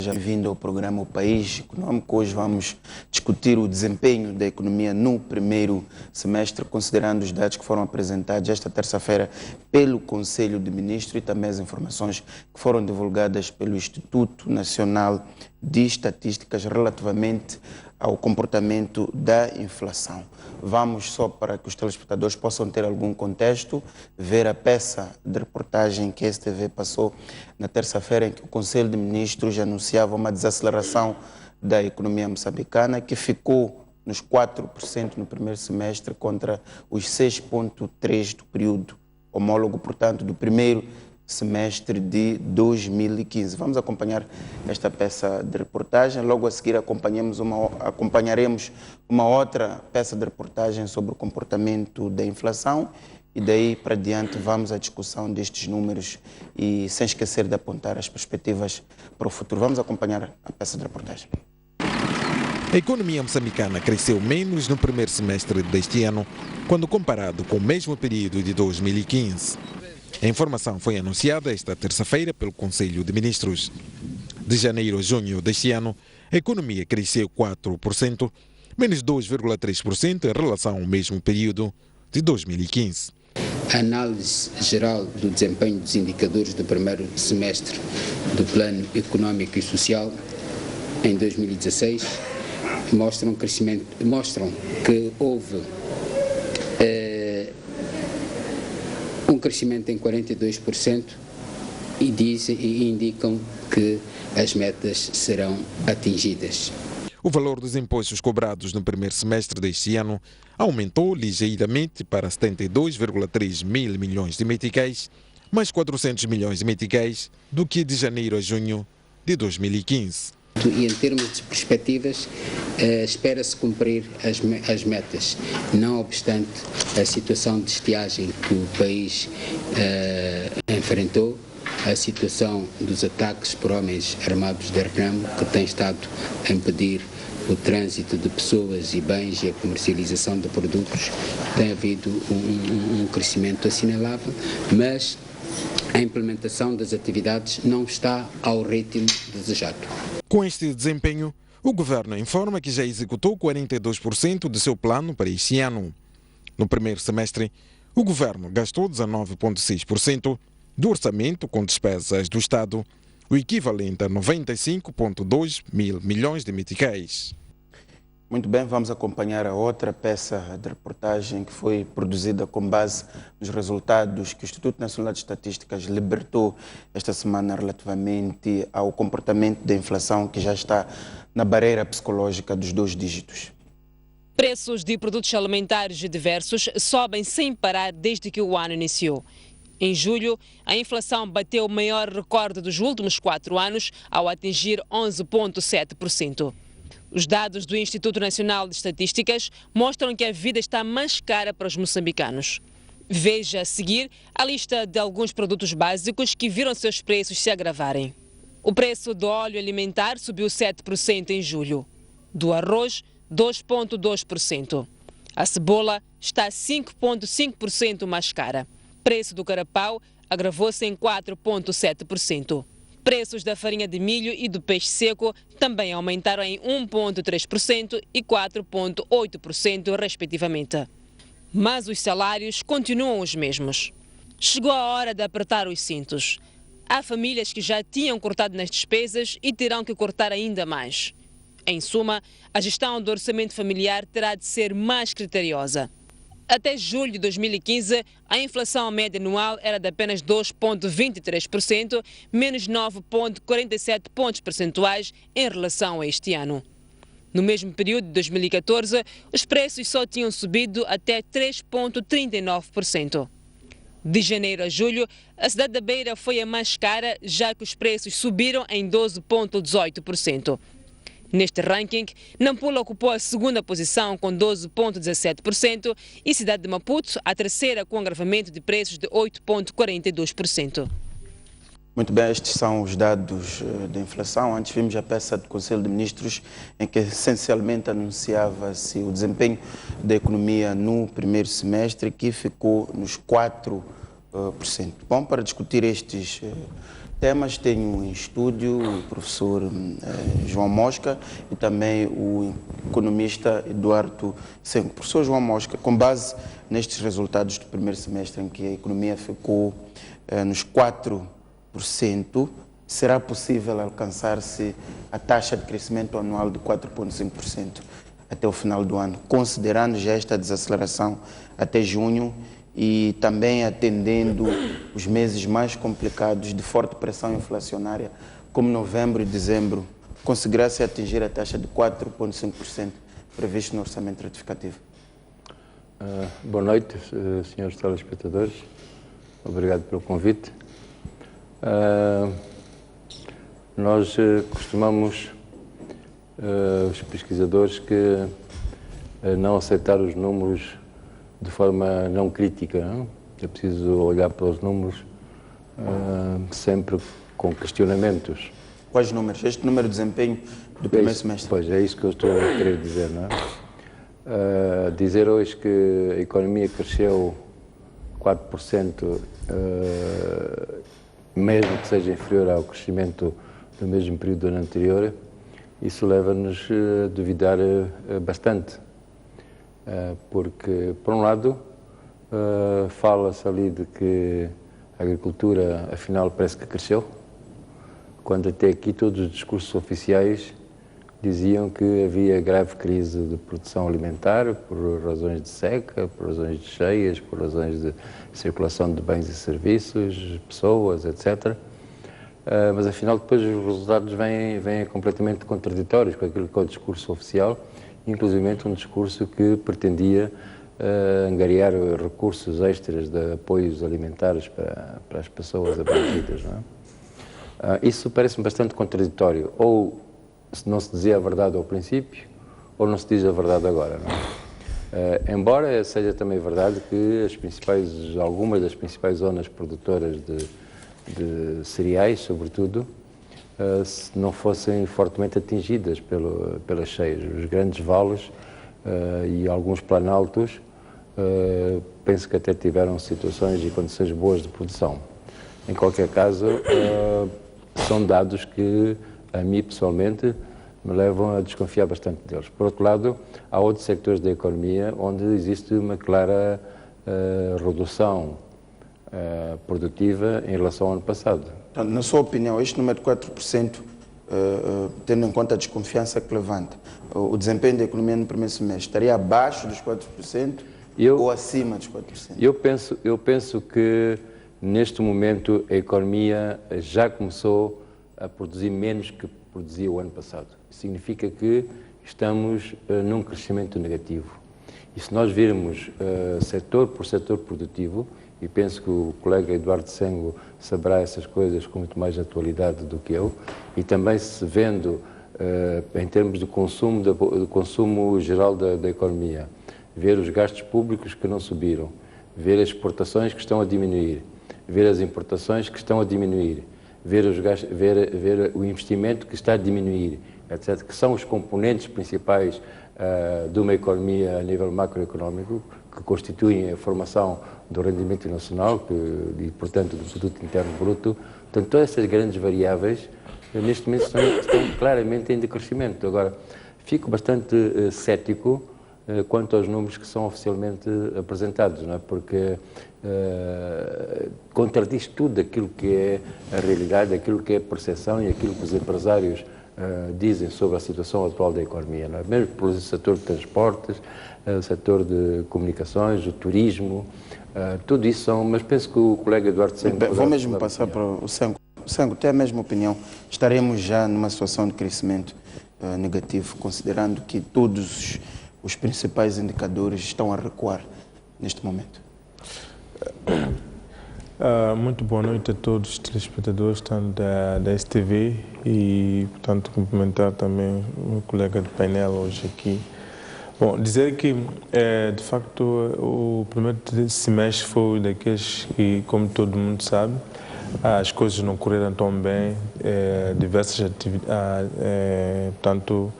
Seja bem-vindo ao programa O País Econômico. Hoje vamos discutir o desempenho da economia no primeiro semestre, considerando os dados que foram apresentados esta terça-feira pelo Conselho de Ministros e também as informações que foram divulgadas pelo Instituto Nacional de Estatísticas relativamente ao comportamento da inflação. Vamos, só para que os telespectadores possam ter algum contexto, ver a peça de reportagem que a STV passou na terça-feira, em que o Conselho de Ministros anunciava uma desaceleração da economia moçambicana, que ficou nos 4% no primeiro semestre contra os 6,3% do período homólogo, portanto, do primeiro semestre de 2015. Vamos acompanhar esta peça de reportagem. Logo a seguir acompanharemos uma outra peça de reportagem sobre o comportamento da inflação e daí para diante vamos à discussão destes números e sem esquecer de apontar as perspectivas para o futuro. Vamos acompanhar a peça de reportagem. A economia moçambicana cresceu menos no primeiro semestre deste ano, quando comparado com o mesmo período de 2015. A informação foi anunciada esta terça-feira pelo Conselho de Ministros. De janeiro a junho deste ano, a economia cresceu 4%, menos 2,3% em relação ao mesmo período de 2015. A análise geral do desempenho dos indicadores do primeiro semestre do Plano Econômico e Social em 2016 mostram que houve um crescimento em 42% e indicam que as metas serão atingidas. O valor dos impostos cobrados no primeiro semestre deste ano aumentou ligeiramente para 72,3 mil milhões de meticais, mais 400 milhões de meticais do que de janeiro a junho de 2015. E em termos de perspectivas, espera-se cumprir as metas, não obstante a situação de estiagem que o país enfrentou, a situação dos ataques por homens armados de reclamo, que tem estado a impedir o trânsito de pessoas e bens e a comercialização de produtos. Tem havido um crescimento assinalável, mas a implementação das atividades não está ao ritmo desejado. Com este desempenho, o governo informa que já executou 42% de seu plano para este ano. No primeiro semestre, o governo gastou 19,6% do orçamento com despesas do Estado, o equivalente a 95,2 mil milhões de meticais. Muito bem, vamos acompanhar a outra peça de reportagem que foi produzida com base nos resultados que o Instituto Nacional de Estatísticas libertou esta semana relativamente ao comportamento da inflação, que já está na barreira psicológica dos 2 dígitos. Preços de produtos alimentares diversos sobem sem parar desde que o ano iniciou. Em julho, a inflação bateu o maior recorde dos últimos 4 anos, ao atingir 11,7%. Os dados do Instituto Nacional de Estatísticas mostram que a vida está mais cara para os moçambicanos. Veja a seguir a lista de alguns produtos básicos que viram seus preços se agravarem. O preço do óleo alimentar subiu 7% em julho. Do arroz, 2,2%. A cebola está 5,5% mais cara. Preço do carapau agravou-se em 4,7%. Preços da farinha de milho e do peixe seco também aumentaram em 1,3% e 4,8%, respectivamente. Mas os salários continuam os mesmos. Chegou a hora de apertar os cintos. Há famílias que já tinham cortado nas despesas e terão que cortar ainda mais. Em suma, a gestão do orçamento familiar terá de ser mais criteriosa. Até julho de 2015, a inflação média anual era de apenas 2,23%, menos 9,47 pontos percentuais em relação a este ano. No mesmo período de 2014, os preços só tinham subido até 3,39%. De janeiro a julho, a cidade da Beira foi a mais cara, já que os preços subiram em 12,18%. Neste ranking, Nampula ocupou a segunda posição com 12,17% e Cidade de Maputo a terceira com agravamento de preços de 8,42%. Muito bem, estes são os dados da inflação. Antes vimos a peça do Conselho de Ministros em que essencialmente anunciava-se o desempenho da economia no primeiro semestre, que ficou nos 4%. Bom, para discutir estes temas. Tenho em estúdio o professor João Mosca e também o economista Eduardo Sengo. Professor João Mosca, com base nestes resultados do primeiro semestre em que a economia ficou nos 4%, será possível alcançar-se a taxa de crescimento anual de 4,5% até o final do ano, considerando já esta desaceleração até junho e também atendendo os meses mais complicados de forte pressão inflacionária, como novembro e dezembro, conseguirá-se atingir a taxa de 4,5% prevista no orçamento retificativo? Boa noite, senhores telespectadores. Obrigado pelo convite. Nós costumamos, os pesquisadores, que não aceitar os números de forma não crítica. Não? É preciso olhar para os números sempre com questionamentos. Quais números? Este número de desempenho do primeiro semestre? Pois, é isso que eu estou a querer dizer. Não é? Dizer hoje que a economia cresceu 4%, mesmo que seja inferior ao crescimento do mesmo período do ano anterior, isso leva-nos a duvidar bastante. Porque, por um lado, fala-se ali de que a agricultura, afinal, parece que cresceu, quando até aqui todos os discursos oficiais diziam que havia grave crise de produção alimentar por razões de seca, por razões de cheias, por razões de circulação de bens e serviços, pessoas, etc. Mas, afinal, depois os resultados vêm completamente contraditórios com aquilo que é o discurso oficial, inclusive um discurso que pretendia angariar recursos extras de apoios alimentares para as pessoas abrangidas. Não é? Isso parece-me bastante contraditório. Ou não se dizia a verdade ao princípio, ou não se diz a verdade agora. Não é? Embora seja também verdade que algumas das principais zonas produtoras de cereais, sobretudo, não fossem fortemente atingidas pelas cheias. Os grandes vales e alguns planaltos, penso que até tiveram situações e condições boas de produção. Em qualquer caso, são dados que, a mim pessoalmente, me levam a desconfiar bastante deles. Por outro lado, há outros sectores da economia onde existe uma clara redução produtiva em relação ao ano passado. Na sua opinião, este número de 4%, tendo em conta a desconfiança que levanta, o desempenho da economia no primeiro semestre estaria abaixo dos 4% ou acima dos 4%? Eu penso que, neste momento, a economia já começou a produzir menos que produzia o ano passado. Significa que estamos num crescimento negativo. E se nós virmos setor por setor produtivo, e penso que o colega Eduardo Sengo saberá essas coisas com muito mais atualidade do que eu, e também se vendo em termos de consumo, do consumo geral da economia, ver os gastos públicos que não subiram, ver as exportações que estão a diminuir, ver as importações que estão a diminuir, ver o investimento que está a diminuir, etc., que são os componentes principais de uma economia a nível macroeconómico, que constituem a formação do rendimento nacional e, portanto, do produto interno bruto. Portanto, todas essas grandes variáveis, neste momento, estão claramente em decrescimento. Agora, fico bastante cético quanto aos números que são oficialmente apresentados, não é? Porque contradiz tudo aquilo que é a realidade, aquilo que é a percepção e aquilo que os empresários dizem sobre a situação atual da economia, não é? Mesmo pelo setor de transportes, o setor de comunicações, o turismo, tudo isso são... Mas penso que o colega Eduardo Sengo... Vou mesmo passar para o Sengo. Sengo, tem a mesma opinião? Estaremos já numa situação de crescimento negativo, considerando que todos os principais indicadores estão a recuar neste momento? Muito boa noite a todos os telespectadores, tanto da STV, e, portanto, cumprimentar também o meu colega de painel hoje aqui. Bom, dizer que, de facto, o primeiro semestre foi daqueles que, como todo mundo sabe, as coisas não correram tão bem, diversas atividades, portanto,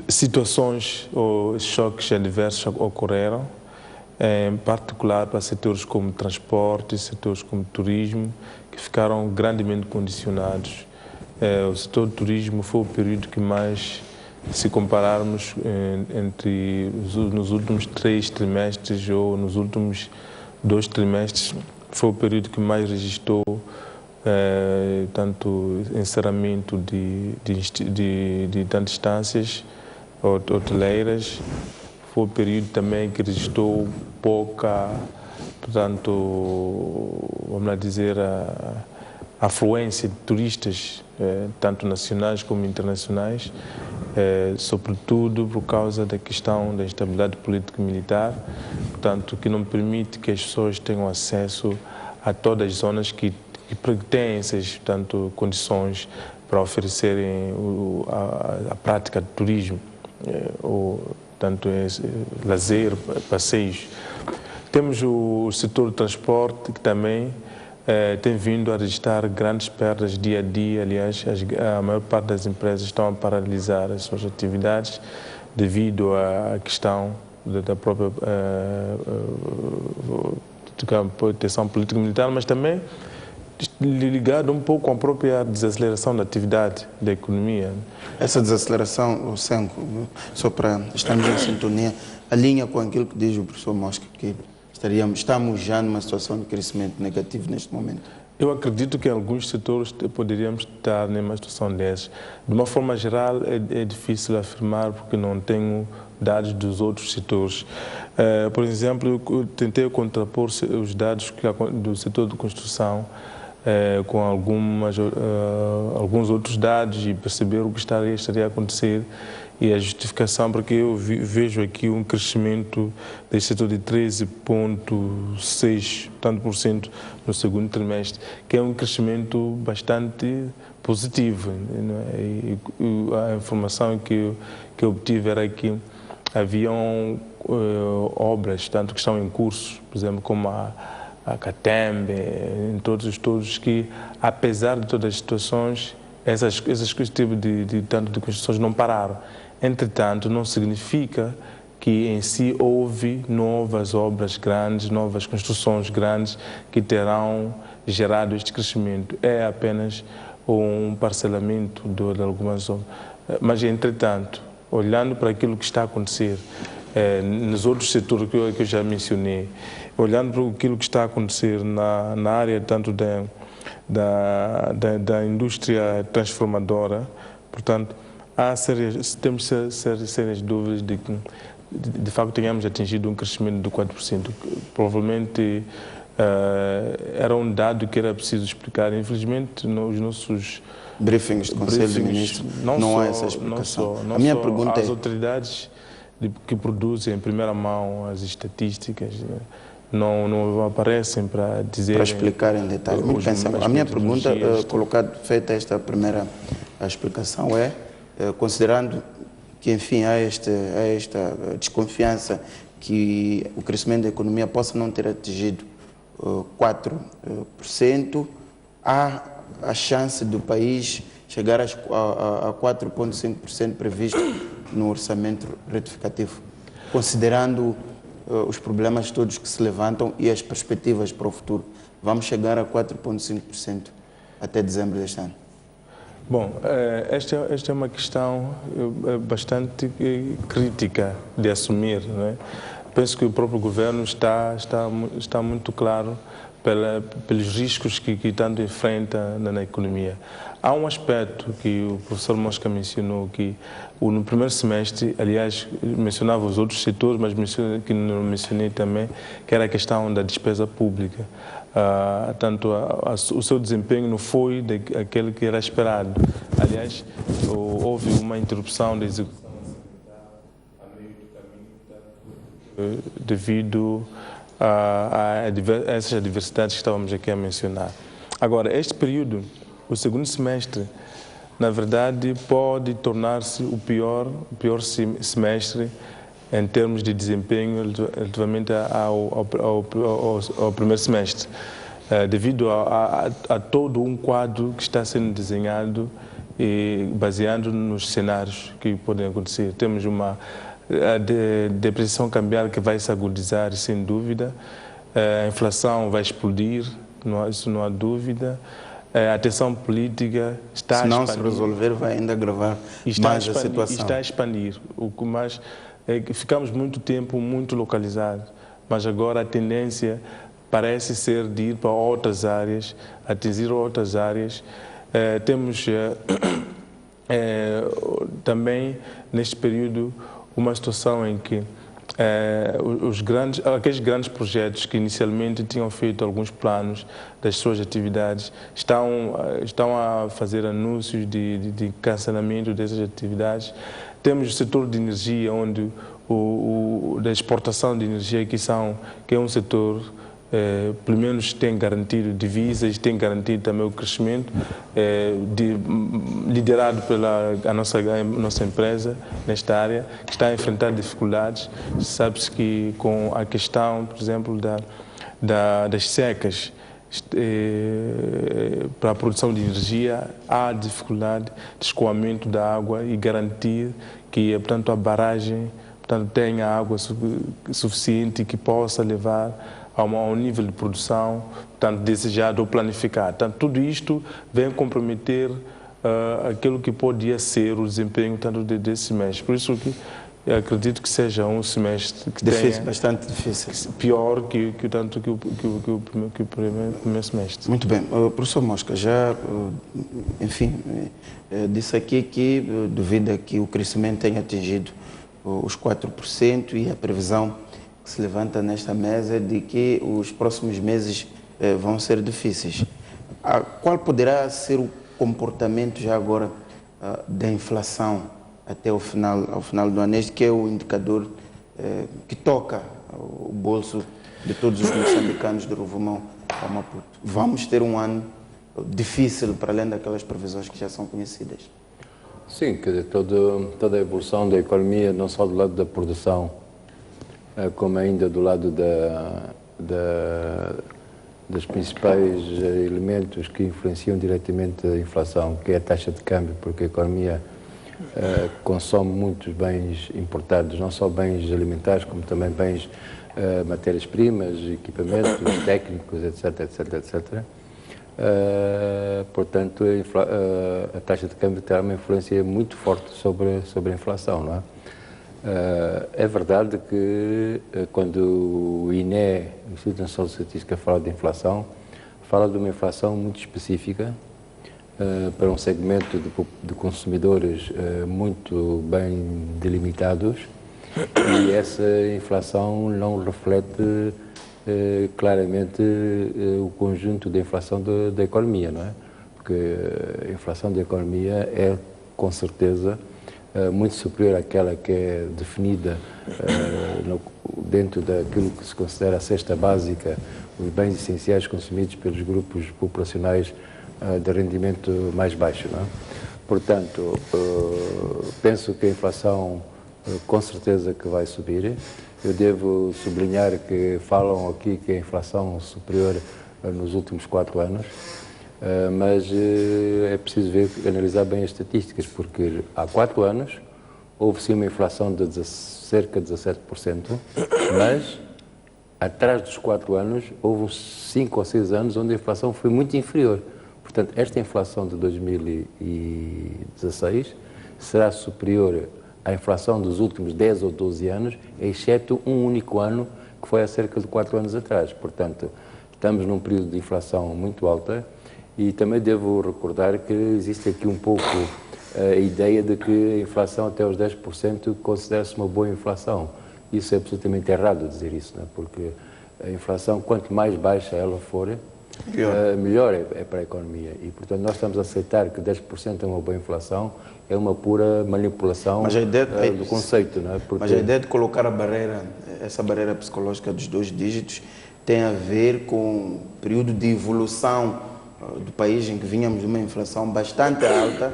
situações ou choques adversos ocorreram. em particular para setores como transporte, setores como turismo, que ficaram grandemente condicionados. O setor do turismo foi o período que mais, se compararmos nos últimos 3 trimestres ou nos últimos 2 trimestres, foi o período que mais registrou tanto encerramento de tantas instâncias hoteleiras. Foi o período também que registrou pouca, portanto, vamos lá dizer, a afluência de turistas, tanto nacionais como internacionais, sobretudo por causa da questão da instabilidade político-militar, portanto, que não permite que as pessoas tenham acesso a todas as zonas que têm essas, portanto, condições para oferecerem a prática de turismo, tanto lazer, passeios. Temos o setor do transporte, que também tem vindo a registrar grandes perdas dia a dia. Aliás, a maior parte das empresas estão a paralisar as suas atividades devido à questão da própria proteção político-militar, mas também ligado um pouco com a própria desaceleração da atividade da economia. Essa desaceleração, Senco, só para estarmos em sintonia, alinha com aquilo que diz o professor Mosca, que estamos já numa situação de crescimento negativo neste momento? Eu acredito que em alguns setores poderíamos estar numa situação dessas. De uma forma geral, é difícil afirmar porque não tenho dados dos outros setores. Por exemplo, eu tentei contrapor os dados do setor de construção com alguns outros dados e perceber o que estaria a acontecer e a justificação, porque eu vejo aqui um crescimento deste setor de 13,6% no segundo trimestre, que é um crescimento bastante positivo. E a informação que eu obtive era que haviam obras, tanto que estão em curso, por exemplo, como a Catembe, em todos os estudos, que apesar de todas as situações, esses tipos de construções não pararam. Entretanto, não significa que em si houve novas obras grandes, novas construções grandes que terão gerado este crescimento. É apenas um parcelamento de algumas obras. Mas, entretanto, olhando para aquilo que está a acontecer nos outros setores que eu já mencionei, olhando para aquilo que está a acontecer na área tanto da indústria transformadora, portanto, temos sérias dúvidas de que, de facto, tenhamos atingido um crescimento de 4%. Provavelmente era um dado que era preciso explicar. Infelizmente, nos nossos briefings do Conselho de Ministros não há essa explicação. A minha pergunta as autoridades que produzem em primeira mão as estatísticas não aparecem para dizer, para explicar em detalhe. A minha pergunta, feita esta primeira explicação, considerando que, enfim, há esta desconfiança que o crescimento da economia possa não ter atingido 4%, há a chance do país chegar a 4,5% previsto no orçamento retificativo, considerando os problemas todos que se levantam e as perspectivas para o futuro. Vamos chegar a 4,5% até dezembro deste ano? Bom, esta é uma questão bastante crítica de assumir, não é? Penso que o próprio governo está muito claro pelos riscos que tanto enfrenta na economia. Há um aspecto que o professor Mosca mencionou, que no primeiro semestre, aliás, mencionava os outros setores, mas que não mencionei também, que era a questão da despesa pública. Tanto o seu desempenho não foi aquele que era esperado. Aliás, houve uma interrupção da execução a meio do caminho devido a essas adversidades que estávamos aqui a mencionar. Agora, este período, o segundo semestre, na verdade, pode tornar-se o pior semestre em termos de desempenho relativamente ao primeiro semestre, devido a todo um quadro que está sendo desenhado e baseado nos cenários que podem acontecer. Temos uma a depreciação cambial que vai se agudizar, sem dúvida. A inflação vai explodir, isso não há dúvida. A tensão política está a expandir. Se não se resolver, vai ainda agravar mais a situação. Está a expandir. O que mais é que ficamos muito tempo muito localizados, mas agora a tendência parece ser de ir para outras áreas, atingir outras áreas. Temos também, neste período, uma situação em que aqueles grandes projetos que inicialmente tinham feito alguns planos das suas atividades estão a fazer anúncios de cancelamento dessas atividades. Temos o setor de energia, onde da exportação de energia, que é um setor pelo menos tem garantido divisas, tem garantido também o crescimento, liderado pela nossa empresa nesta área, que está a enfrentar dificuldades. Sabe-se que com a questão, por exemplo, das secas para a produção de energia, há dificuldade de escoamento da água e garantir que, portanto, a barragem tenha água suficiente que possa levar a um nível de produção desejado ou planificado. Tudo isto vem comprometer aquilo que podia ser o desempenho desse semestre. Por isso que eu acredito que seja um semestre que difícil, bastante difícil, pior que o primeiro semestre. Muito bem. Professor Mosca, já, enfim, disse aqui que duvida que o crescimento tenha atingido os 4% e a previsão que se levanta nesta mesa é de que os próximos meses vão ser difíceis. Qual poderá ser o comportamento já agora da inflação até ao final do ano, este que é o indicador que toca o bolso de todos os moçambicanos do Rovuma ao Maputo? Vamos ter um ano difícil para além daquelas previsões que já são conhecidas? Sim, quer dizer, toda a evolução da economia, não só do lado da produção, como ainda do lado dos principais elementos que influenciam diretamente a inflação, que é a taxa de câmbio, porque a economia consome muitos bens importados, não só bens alimentares, como também bens, matérias-primas, equipamentos técnicos, etc. Portanto, a taxa de câmbio tem uma influência muito forte sobre a inflação, não é? É verdade que quando o INE, o Instituto Nacional de Estatística, fala de inflação, fala de uma inflação muito específica para um segmento de consumidores muito bem delimitados, e essa inflação não reflete claramente o conjunto da inflação da economia, não é? Porque a inflação da economia é, com certeza, muito superior àquela que é definida dentro daquilo que se considera a cesta básica, os bens essenciais consumidos pelos grupos populacionais de rendimento mais baixo, não é? Portanto, penso que a inflação com certeza que vai subir. Eu devo sublinhar que falam aqui que a inflação superior nos últimos 4 anos, mas é preciso analisar bem as estatísticas, porque há 4 anos houve sim uma inflação de cerca de 17%, mas atrás dos 4 anos houve 5 ou 6 anos onde a inflação foi muito inferior. Portanto, esta inflação de 2016 será superior à inflação dos últimos 10 ou 12 anos, exceto um único ano, que foi há cerca de 4 anos atrás. Portanto, estamos num período de inflação muito alta. E também devo recordar que existe aqui um pouco a ideia de que a inflação até os 10% considera-se uma boa inflação. Isso é absolutamente errado dizer isso, não é? Porque a inflação, quanto mais baixa ela for, melhor é para a economia. E, portanto, nós estamos a aceitar que 10% é uma boa inflação, é uma pura manipulação do conceito, não é? Porque... Mas a ideia de colocar essa barreira psicológica dos 2 dígitos tem a ver com o período de evolução do país, em que vínhamos de uma inflação bastante alta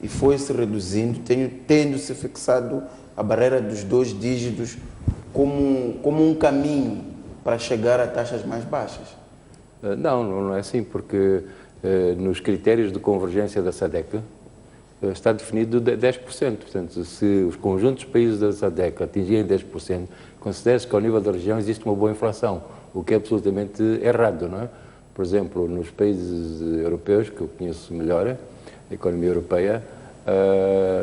e foi-se reduzindo, tendo-se fixado a barreira dos 2 dígitos como um caminho para chegar a taxas mais baixas. Não é assim, porque nos critérios de convergência da SADC, está definido de 10%. Portanto, se os conjuntos de países da SADC atingirem 10%, considera-se que ao nível da região existe uma boa inflação, o que é absolutamente errado, não é? Por exemplo, nos países europeus, que eu conheço melhor, a economia europeia,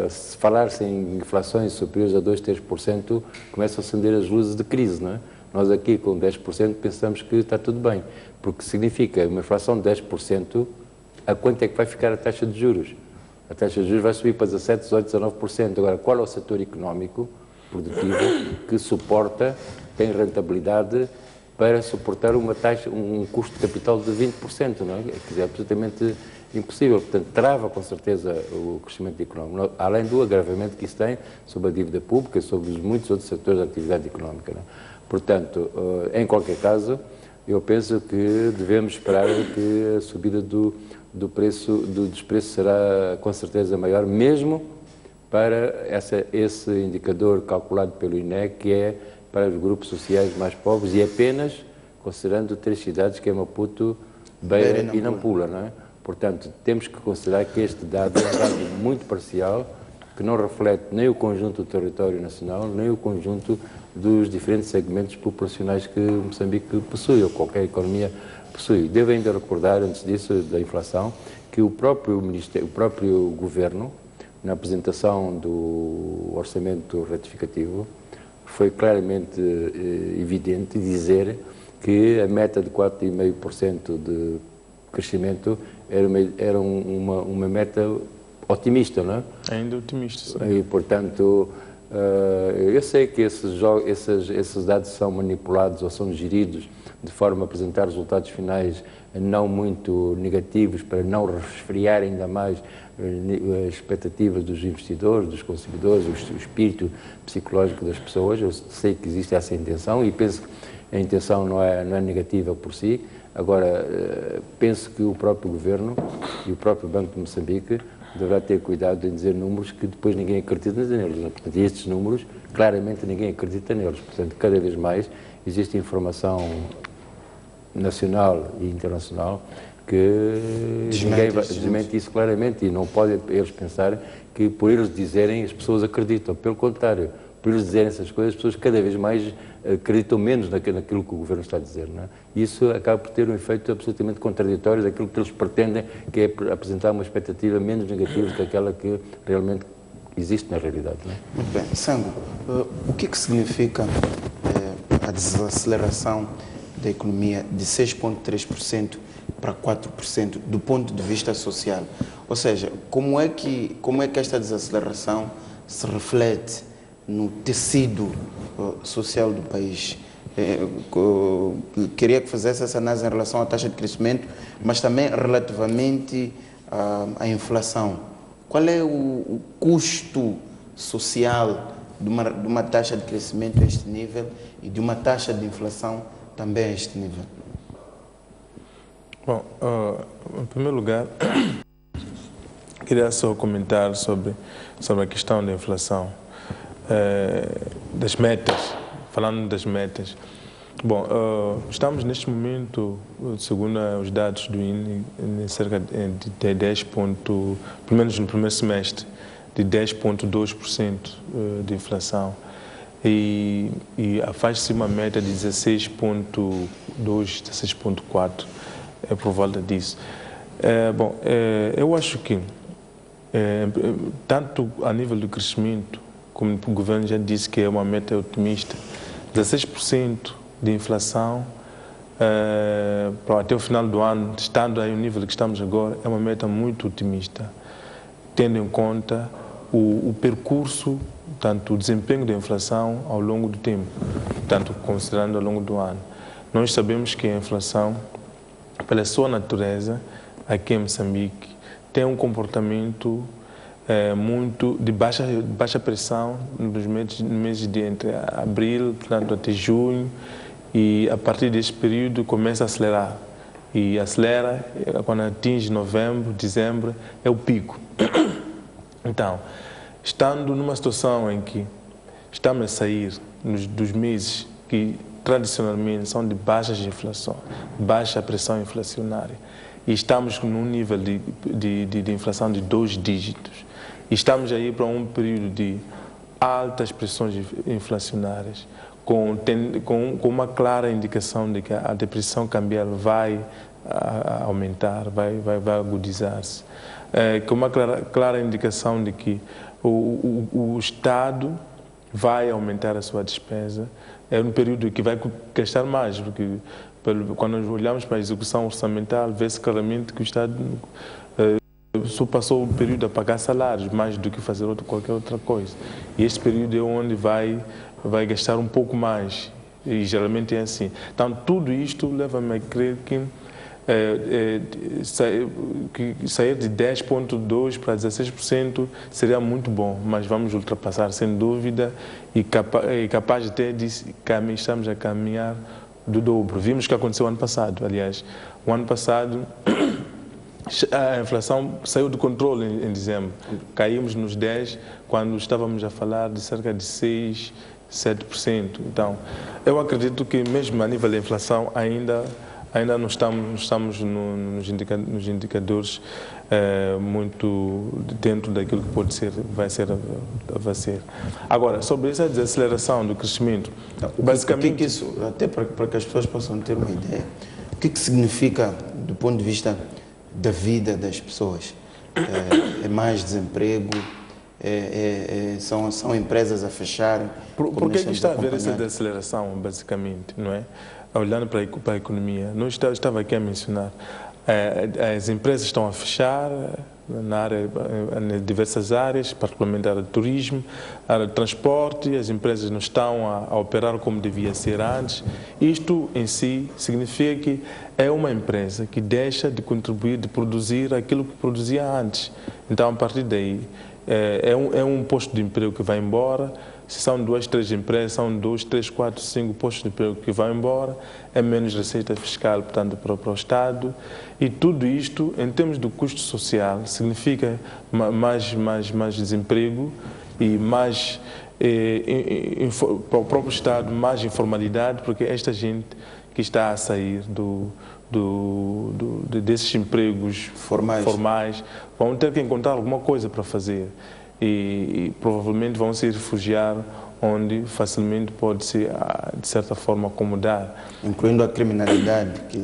se falar-se em inflações superiores a 2, 3%, começam a acender as luzes de crise, não é? Nós aqui, com 10%, pensamos que está tudo bem, porque significa uma inflação de 10%, a quanto é que vai ficar a taxa de juros? A taxa de juros vai subir para 17, 18, 19%. Agora, qual é o setor económico produtivo que suporta, tem rentabilidade para suportar uma taxa, um custo de capital de 20%, não é? É absolutamente impossível. Portanto, trava com certeza o crescimento económico, além do agravamento que isso tem sobre a dívida pública e sobre muitos outros setores da atividade económica, não é? Portanto, em qualquer caso, eu penso que devemos esperar que a subida dos preços será com certeza maior, mesmo para esse indicador calculado pelo INEC, que é para os grupos sociais mais pobres, e apenas considerando 3 cidades, que é Maputo, Beira e Nampula, não é? Portanto, temos que considerar que este dado é um dado muito parcial, que não reflete nem o conjunto do território nacional, nem o conjunto dos diferentes segmentos populacionais que Moçambique possui, ou qualquer economia possui. Devo ainda recordar, antes disso, da inflação, que o próprio Governo, na apresentação do orçamento retificativo, foi claramente evidente dizer que a meta de 4,5% de crescimento era uma meta otimista, não é? Ainda otimista, sim. E, portanto, eu sei que esses dados são manipulados ou são geridos de forma a apresentar resultados finais não muito negativos, para não resfriar ainda mais as expectativas dos investidores, dos consumidores, o espírito psicológico das pessoas. Eu sei que existe essa intenção e penso que a intenção não é negativa por si. Agora, penso que o próprio Governo e o próprio Banco de Moçambique deverá ter cuidado em dizer números que depois ninguém acredita neles. Portanto, estes números, claramente ninguém acredita neles. Portanto, cada vez mais existe informação nacional e internacional que desmente isso claramente, e não podem eles pensar que por eles dizerem as pessoas acreditam. Pelo contrário, por eles dizerem essas coisas, as pessoas cada vez mais acreditam menos naquilo que o Governo está a dizer, não é? E isso acaba por ter um efeito absolutamente contraditório daquilo que eles pretendem, que é apresentar uma expectativa menos negativa do que aquela que realmente existe na realidade, não é? Muito bem. Sango, o que significa a desaceleração da economia de 6,3% para 4% do ponto de vista social? Ou seja, como é que esta desaceleração se reflete no tecido social do país? Queria que fizesse essa análise em relação à taxa de crescimento, mas também relativamente à inflação. Qual é o custo social de uma taxa de crescimento a este nível e de uma taxa de inflação também a este nível? Bom, em primeiro lugar, queria só comentar sobre a questão da inflação, das metas, falando das metas. Bom, estamos neste momento, segundo os dados do INE, em cerca de 10 pontos, pelo menos no primeiro semestre, de 10,2% de inflação. E faz-se uma meta de 16,2%, 16,4%, por volta disso. Eu acho que, tanto a nível do crescimento, como o governo já disse que é uma meta otimista, 16% de inflação até o final do ano, estando aí no nível que estamos agora, é uma meta muito otimista, tendo em conta o percurso, tanto o desempenho da inflação ao longo do tempo, tanto considerando ao longo do ano. Nós sabemos que a inflação, pela sua natureza, aqui em Moçambique, tem um comportamento muito de baixa pressão nos meses de entre abril, portanto, até junho, e a partir desse período começa a acelerar. E acelera quando atinge novembro, dezembro, é o pico. Então, estando numa situação em que estamos a sair dos meses que tradicionalmente são de baixas inflação, baixa pressão inflacionária, e estamos num nível de inflação de 2 dígitos, E estamos aí para um período de altas pressões inflacionárias, com uma clara indicação de que a depressão cambial vai aumentar, vai agudizar-se, com uma clara indicação de que o Estado vai aumentar a sua despesa. É um período que vai gastar mais, porque quando nós olhamos para a execução orçamental, vê-se claramente que o Estado só passou o período a pagar salários, mais do que fazer qualquer outra coisa. E este período é onde vai gastar um pouco mais, e geralmente é assim. Então, tudo isto leva-me a crer que sair de 10,2% para 16% seria muito bom, mas vamos ultrapassar sem dúvida e capaz até de estamos a caminhar do dobro. Vimos o que aconteceu ano passado, aliás. O ano passado a inflação saiu do controle em dezembro. Caímos nos 10% quando estávamos a falar de cerca de 6%, 7%. Então, eu acredito que mesmo a nível da inflação ainda não estamos nos indicadores muito dentro daquilo que vai ser. Agora, sobre essa desaceleração do crescimento, basicamente... O que isso, até para que as pessoas possam ter uma ideia, o que significa do ponto de vista da vida das pessoas? É mais desemprego? São empresas a fechar? Por que está a haver essa desaceleração, basicamente, não é? Olhando para a economia, não estava aqui a mencionar, as empresas estão a fechar em diversas áreas, particularmente a área de turismo, a área de transporte, as empresas não estão a operar como devia ser antes. Isto em si significa que é uma empresa que deixa de contribuir, de produzir aquilo que produzia antes. Então, a partir daí, é um posto de emprego que vai embora. Se são 2, 3 empresas, são 2, 3, 4, 5 postos de emprego que vão embora, é menos receita fiscal, portanto, para o Estado. E tudo isto, em termos do custo social, significa mais desemprego e mais, para o próprio Estado, mais informalidade, porque esta gente que está a sair desses empregos formais vão ter que encontrar alguma coisa para fazer. E provavelmente vão se refugiar onde facilmente pode-se, de certa forma, acomodar. Incluindo a criminalidade, que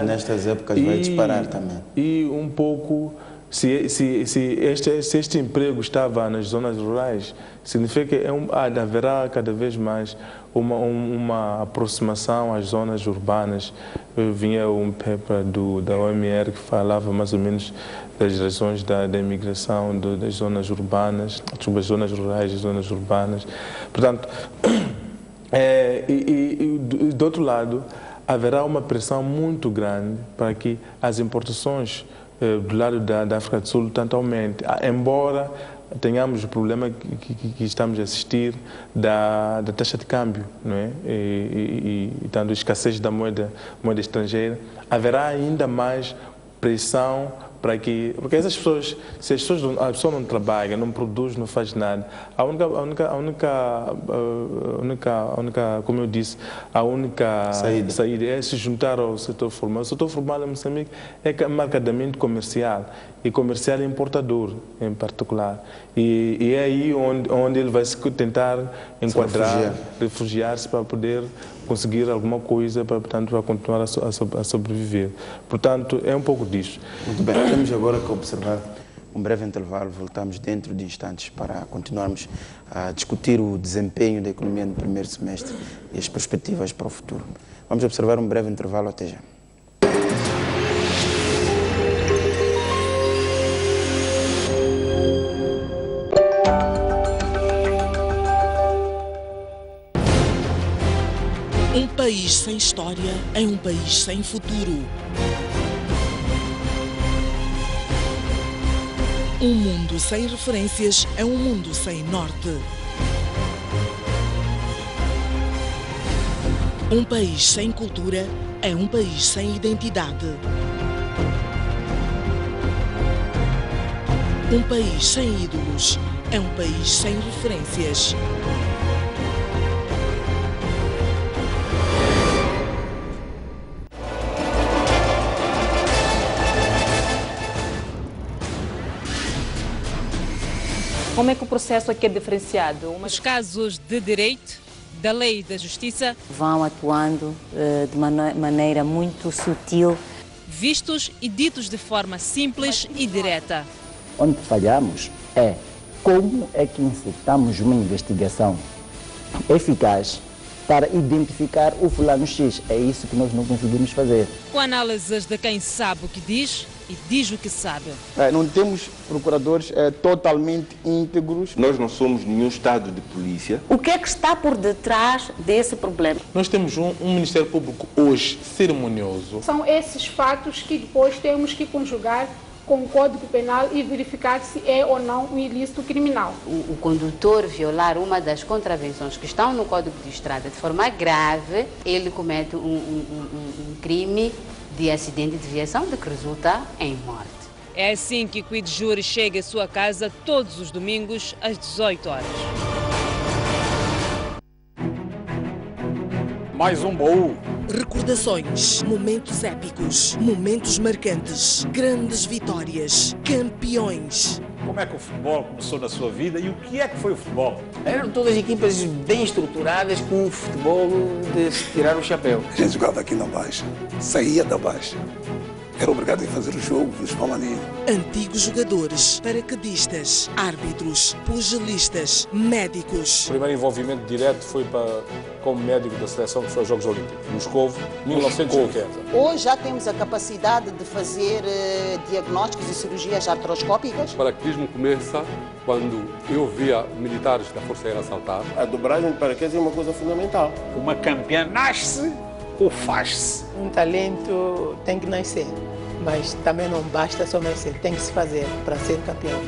nestas épocas vai disparar também. E um pouco, se este emprego estava nas zonas rurais, significa que haverá cada vez mais uma aproximação às zonas urbanas. Vinha um paper da OMR que falava mais ou menos das razões da imigração das zonas urbanas, sobre as zonas rurais e zonas urbanas. Portanto, do outro lado, haverá uma pressão muito grande para que as importações do lado da África do Sul tanto aumentem, embora tenhamos o problema que estamos a assistir da taxa de câmbio, não é? E tanto a escassez da moeda estrangeira, haverá ainda mais pressão para que, porque essas pessoas, se a pessoa não trabalha, não produz, não faz nada, a única, como eu disse, a única saída é se juntar ao setor formal. O setor formal em Moçambique é marcadamente comercial, e comercial importador em particular, e é aí onde ele vai se tentar enquadrar, refugiar-se para poder conseguir alguma coisa para continuar a sobreviver. Portanto, é um pouco disso. Muito bem, temos agora que observar um breve intervalo. Voltamos dentro de instantes para continuarmos a discutir o desempenho da economia no primeiro semestre e as perspectivas para o futuro. Vamos observar um breve intervalo, até já. Um país sem história é um país sem futuro. Um mundo sem referências é um mundo sem norte. Um país sem cultura é um país sem identidade. Um país sem ídolos é um país sem referências. Como é que o processo aqui é diferenciado? Os casos de direito, da lei e da justiça vão atuando de maneira muito sutil, vistos e ditos de forma simples e direta. Onde falhamos é como é que insertamos uma investigação eficaz para identificar o fulano X. É isso que nós não conseguimos fazer. Com análises de quem sabe o que diz e diz o que sabe. Não temos procuradores totalmente íntegros. Nós não somos nenhum estado de polícia. O que é que está por detrás desse problema? Nós temos um Ministério Público hoje cerimonioso. São esses fatos que depois temos que conjugar com o Código Penal e verificar se é ou não um ilícito criminal. O condutor violar uma das contravenções que estão no Código de Estrada de forma grave, ele comete um crime de acidente de viação de que resulta em morte. É assim que o Quid Júri chega à sua casa todos os domingos às 18 horas. Mais um baú. Recordações, momentos épicos, momentos marcantes, grandes vitórias, campeões. Como é que o futebol começou na sua vida e o que é que foi o futebol? Eram todas equipas bem estruturadas com um futebol de se tirar o chapéu. A gente jogava aqui na Baixa, saía da Baixa. Era obrigado a fazer o jogo dos palmaninhos. Antigos jogadores, paraquedistas, árbitros, pugilistas, médicos. O primeiro envolvimento direto foi como médico da seleção que foi aos Jogos Olímpicos, Moscovo, 1950. Hoje já temos a capacidade de fazer diagnósticos e cirurgias artroscópicas. O paraquedismo começa quando eu via militares da Força Aérea saltar. A dobragem de paraquedas é uma coisa fundamental. Uma campeã nasce ou faz-se? Um talento tem que nascer, mas também não basta só nascer, tem que se fazer para ser campeão.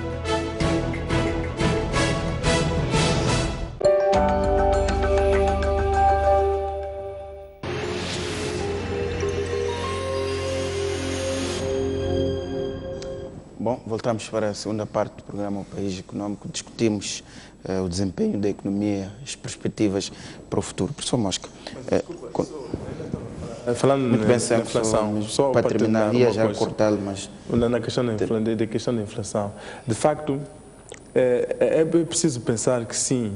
Bom, voltamos para a segunda parte do programa O País Econômico. Discutimos o desempenho da economia, as perspectivas para o futuro. Professor Mosca, falando muito bem, na inflação, só para terminar, ia já cortá-lo, mas... Na questão da inflação, de facto, é preciso pensar que sim,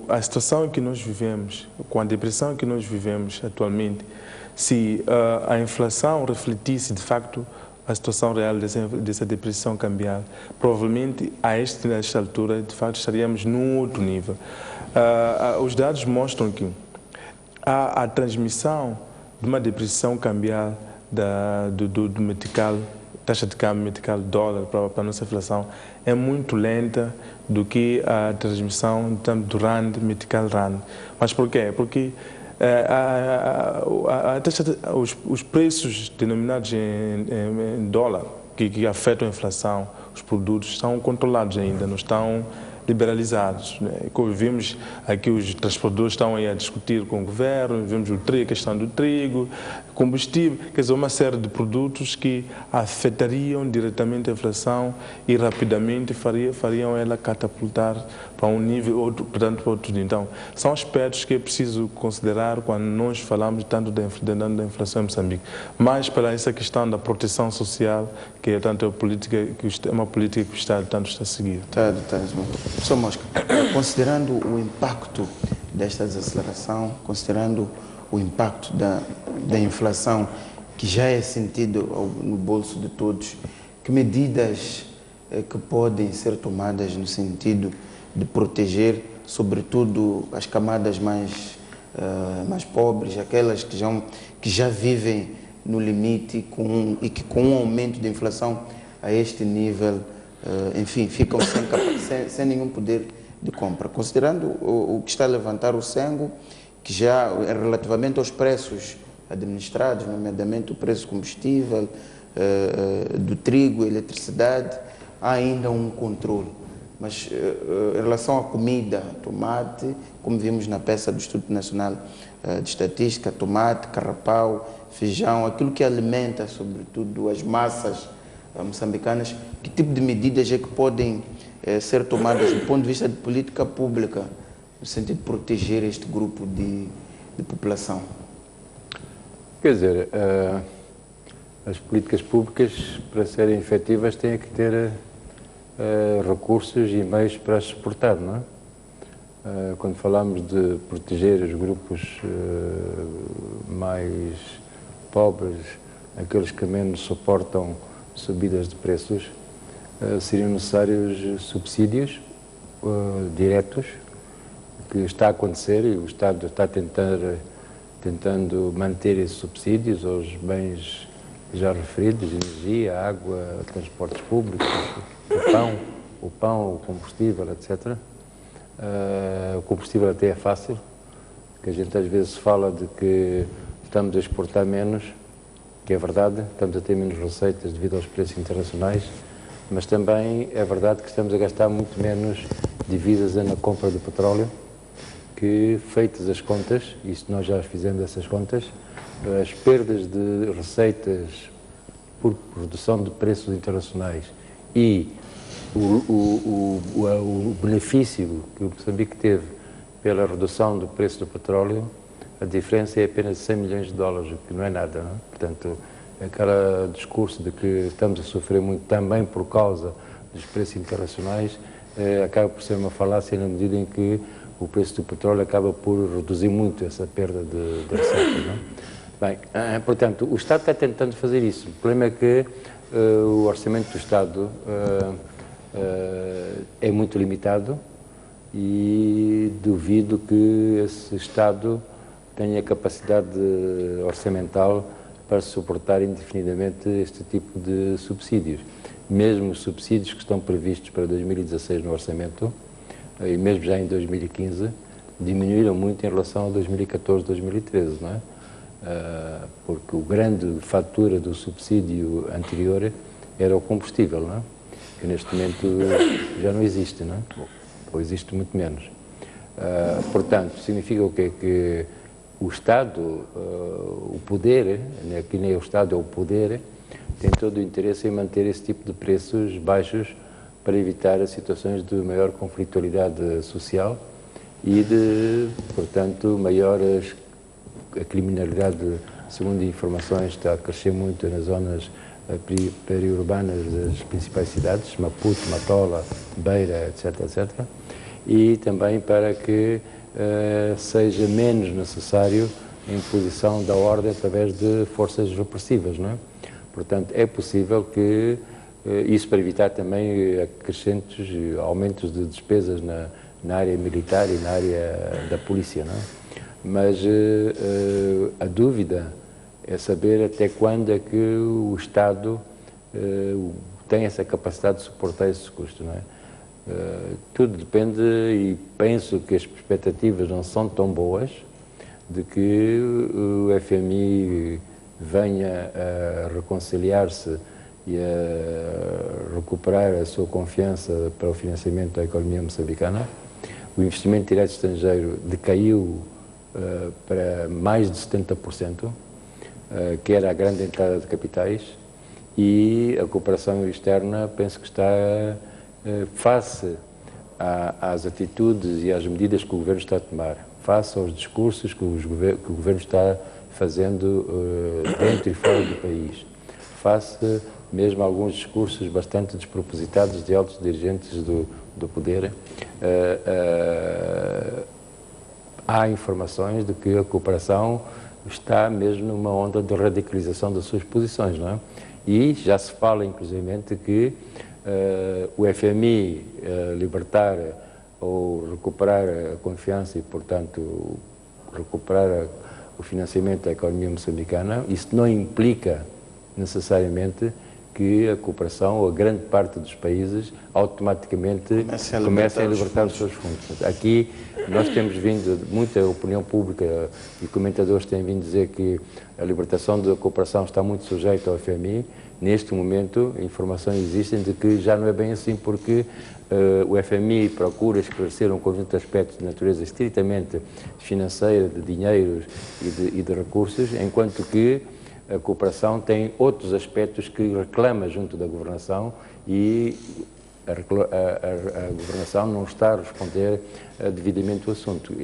a situação que nós vivemos, com a depressão que nós vivemos atualmente, se a inflação refletisse de facto a situação real dessa depressão cambial, provavelmente a esta altura, de facto, estaríamos num outro nível. Os dados mostram que a transmissão de uma depressão cambial do metical, taxa de câmbio metical dólar para a nossa inflação é muito lenta do que a transmissão do rand, metical rand. Mas por quê? Porque os preços denominados em dólar que afetam a inflação, os produtos, são controlados ainda, não estão liberalizados. Como vimos aqui, os transportadores estão aí a discutir com o governo, vimos a questão do trigo, combustível, quer dizer, uma série de produtos que afetariam diretamente a inflação e rapidamente fariam ela catapultar para um nível, portanto, para outro nível. Então, são aspectos que é preciso considerar quando nós falamos tanto da inflação em Moçambique. Mais para essa questão da proteção social, que é tanto uma política que o Estado tanto está a seguir. Professor Mosca, considerando o impacto desta desaceleração, considerando o impacto da inflação que já é sentido no bolso de todos, que medidas que podem ser tomadas no sentido de proteger, sobretudo, as camadas mais pobres, aquelas que já vivem no limite e que com um aumento da inflação a este nível, enfim, ficam sem nenhum poder de compra. Considerando o que está a levantar o Sengo, que já relativamente aos preços administrados, nomeadamente o preço do combustível, do trigo, eletricidade, há ainda um controle. Mas em relação à comida, tomate, como vimos na peça do Instituto Nacional de Estatística, tomate, carapau, feijão, aquilo que alimenta, sobretudo, as massas moçambicanas, que tipo de medidas é que podem ser tomadas do ponto de vista de política pública, no sentido de proteger este grupo de população? Quer dizer, as políticas públicas, para serem efetivas, têm que ter recursos e meios para exportar, não é? Quando falamos de proteger os grupos mais pobres, aqueles que menos suportam subidas de preços, seriam necessários subsídios diretos, que está a acontecer e o Estado está tentando manter esses subsídios aos bens já referidos, energia, água, transportes públicos, o pão, o combustível, etc. O combustível até é fácil, que a gente às vezes fala de que estamos a exportar menos, que é verdade, estamos a ter menos receitas devido aos preços internacionais, mas também é verdade que estamos a gastar muito menos divisas na compra de petróleo, que, feitas as contas, e nós já fizemos essas contas, as perdas de receitas por redução de preços internacionais e o benefício que o Moçambique teve pela redução do preço do petróleo, a diferença é apenas de 100 milhões de dólares, o que não é nada, não é? Portanto, aquele discurso de que estamos a sofrer muito também por causa dos preços internacionais acaba por ser uma falácia na medida em que o preço do petróleo acaba por reduzir muito essa perda de receita, não é? Bem, portanto, o Estado está tentando fazer isso. O problema é que o orçamento do Estado é muito limitado e duvido que esse Estado tenha capacidade orçamental para suportar indefinidamente este tipo de subsídios. Mesmo os subsídios que estão previstos para 2016 no orçamento, e mesmo já em 2015, diminuíram muito em relação a 2014, 2013, não é? Porque o grande fatura do subsídio anterior era o combustível, não é? Que neste momento já não existe, não é? Ou existe muito menos. Portanto, significa o quê? Que o Estado, o poder, aqui nem é o Estado, é o poder, tem todo o interesse em manter esse tipo de preços baixos para evitar as situações de maior conflitualidade social e de, portanto, a criminalidade, segundo informações, está a crescer muito nas zonas periurbanas das principais cidades, Maputo, Matola, Beira, etc., etc., e também para que seja menos necessário a imposição da ordem através de forças repressivas, não é? Portanto, é possível que isso para evitar também crescentes aumentos de despesas na área militar e na área da polícia, não é? Mas a dúvida é saber até quando é que o Estado tem essa capacidade de suportar esses custos, não é? Tudo depende, e penso que as expectativas não são tão boas, de que o FMI venha a reconciliar-se e a recuperar a sua confiança para o financiamento da economia moçambicana. O investimento direto estrangeiro decaiu para mais de 70%, que era a grande entrada de capitais, e a cooperação externa penso que está face às atitudes e às medidas que o Governo está a tomar, face aos discursos que o Governo está fazendo dentro e fora do país, face mesmo a alguns discursos bastante despropositados de altos dirigentes do poder, há informações de que a cooperação está mesmo numa onda de radicalização das suas posições, não é? E já se fala, inclusivamente, que o FMI libertar ou recuperar a confiança e, portanto, recuperar o financiamento da economia moçambicana, isso não implica necessariamente que a cooperação, ou a grande parte dos países, automaticamente comecem a libertar os seus fundos. Aqui nós temos vindo, muita opinião pública e comentadores têm vindo dizer que a libertação da cooperação está muito sujeita ao FMI. Neste momento, informações existem de que já não é bem assim, porque o FMI procura esclarecer um conjunto de aspectos de natureza estritamente financeira, de dinheiros e de recursos, enquanto que a cooperação tem outros aspectos que reclama junto da governação e a governação não está a responder devidamente o assunto.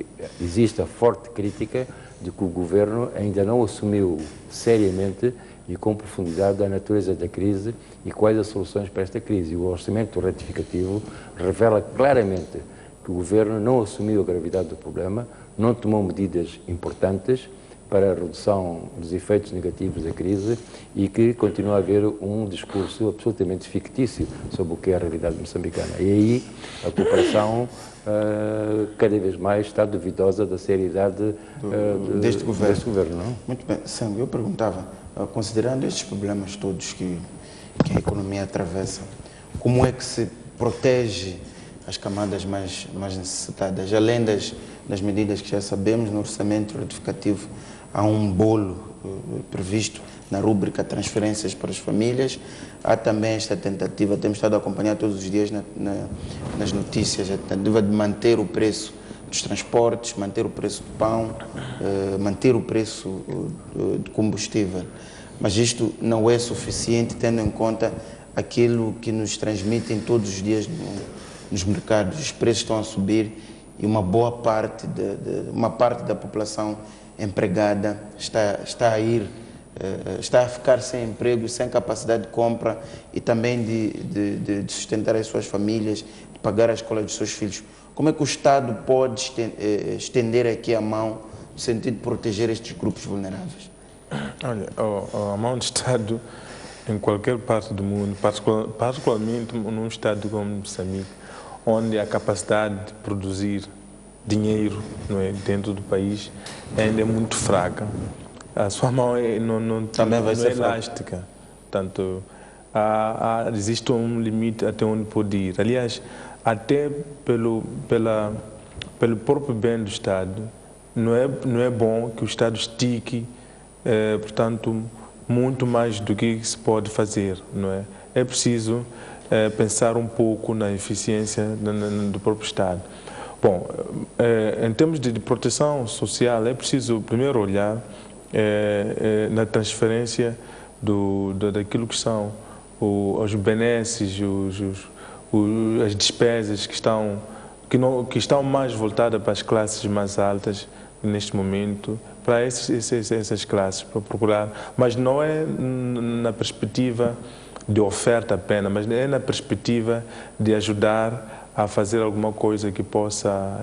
Existe a forte crítica de que o governo ainda não assumiu seriamente e com profundidade a natureza da crise e quais as soluções para esta crise. E o orçamento retificativo revela claramente que o Governo não assumiu a gravidade do problema, não tomou medidas importantes para a redução dos efeitos negativos da crise e que continua a haver um discurso absolutamente fictício sobre o que é a realidade moçambicana. E aí a cooperação cada vez mais está duvidosa da seriedade deste governo. Não? Muito bem, Sangue, eu perguntava, considerando estes problemas todos que a economia atravessa, como é que se protege as camadas mais necessitadas? Além das medidas que já sabemos, no orçamento retificativo há um bolo previsto na rúbrica transferências para as famílias. Há também esta tentativa, temos estado a acompanhar todos os dias nas notícias, a tentativa de manter o preço dos transportes, manter o preço do pão, manter o preço do combustível. Mas isto não é suficiente, tendo em conta aquilo que nos transmitem todos os dias nos mercados. Os preços estão a subir e uma boa parte, uma parte da população empregada está a ficar sem emprego, sem capacidade de compra e também de sustentar as suas famílias, de pagar a escola dos seus filhos. Como é que o Estado pode estender aqui a mão no sentido de proteger estes grupos vulneráveis? Olha, a mão do Estado em qualquer parte do mundo, particularmente num Estado como Moçambique, onde a capacidade de produzir dinheiro, não é, dentro do país ainda é muito fraca. A sua mão também vai ser elástica. Portanto, existe um limite até onde pode ir. Aliás, até pelo próprio bem do Estado, não é bom que o Estado estique, portanto, muito mais do que se pode fazer, não é? É preciso pensar um pouco na eficiência do próprio Estado. Bom, em termos de proteção social, é preciso primeiro olhar na transferência daquilo que são os benesses, as despesas que estão mais voltadas para as classes mais altas neste momento, para essas classes, para procurar, mas não é na perspectiva de oferta apenas, mas é na perspectiva de ajudar a fazer alguma coisa que possa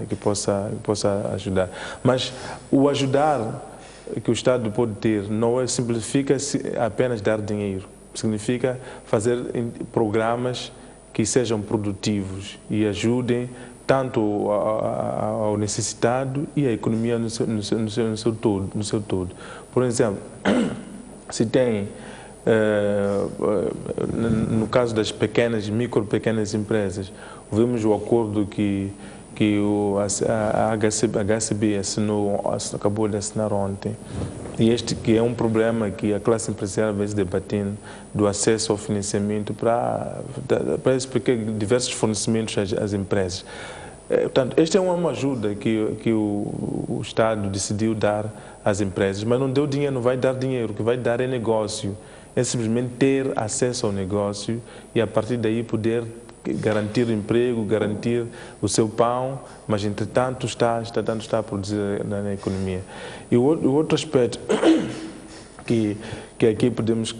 ajudar. Mas o ajudar que o Estado pode ter não significa apenas dar dinheiro, significa fazer programas que sejam produtivos e ajudem tanto ao necessitado e à economia no seu todo. Por exemplo, se tem, no caso das pequenas empresas, vimos o acordo que a HCB acabou de assinar ontem. E este que é um problema que a classe empresarial vem se debatendo, do acesso ao financiamento para diversos fornecimentos às empresas. Portanto, esta é uma ajuda que o Estado decidiu dar às empresas, mas não deu dinheiro, não vai dar dinheiro, o que vai dar é negócio. É simplesmente ter acesso ao negócio e a partir daí poder garantir emprego, garantir o seu pão, mas entretanto está a produzir na economia. E o outro aspecto que aqui podemos